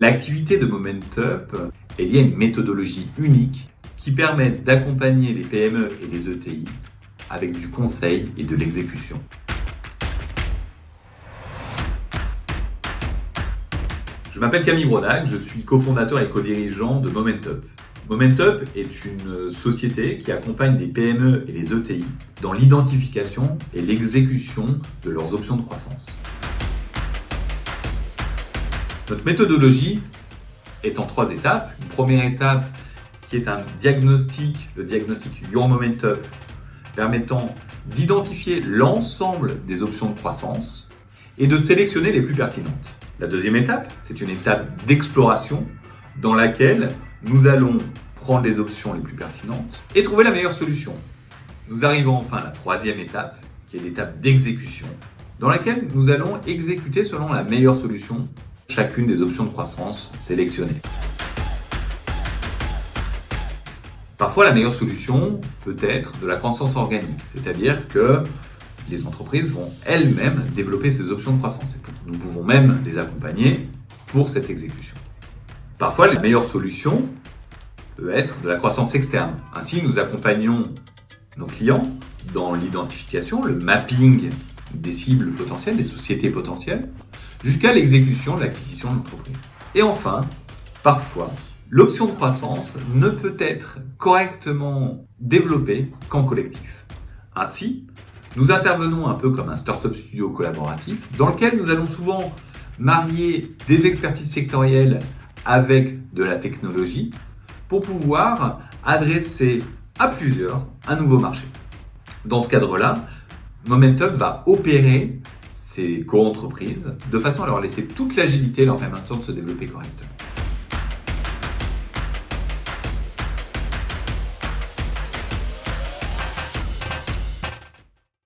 L'activité de Momentup est liée à une méthodologie unique qui permet d'accompagner les PME et les ETI avec du conseil et de l'exécution. Je m'appelle Camille Brodac, je suis cofondateur et co-dirigeant de Momentup. Momentup est une société qui accompagne les PME et les ETI dans l'identification et l'exécution de leurs options de croissance. Notre méthodologie est en 3 étapes. Une première étape qui est un diagnostic, le diagnostic Your Momentup, permettant d'identifier l'ensemble des options de croissance et de sélectionner les plus pertinentes. La deuxième étape, c'est une étape d'exploration dans laquelle nous allons prendre les options les plus pertinentes et trouver la meilleure solution. Nous arrivons enfin à la troisième étape, qui est l'étape d'exécution, dans laquelle nous allons exécuter selon la meilleure solution chacune des options de croissance sélectionnées. Parfois, la meilleure solution peut être de la croissance organique, c'est-à-dire que les entreprises vont elles-mêmes développer ces options de croissance et nous pouvons même les accompagner pour cette exécution. Parfois, la meilleure solution peut être de la croissance externe. Ainsi, nous accompagnons nos clients dans l'identification, le mapping des cibles potentielles, des sociétés potentielles, jusqu'à l'exécution de l'acquisition de l'entreprise. Et enfin, parfois, l'option de croissance ne peut être correctement développée qu'en collectif. Ainsi, nous intervenons un peu comme un startup studio collaboratif dans lequel nous allons souvent marier des expertises sectorielles avec de la technologie pour pouvoir adresser à plusieurs un nouveau marché. Dans ce cadre-là, Momentup va opérer ces co-entreprises de façon à leur laisser toute l'agilité leur permettant de se développer correctement.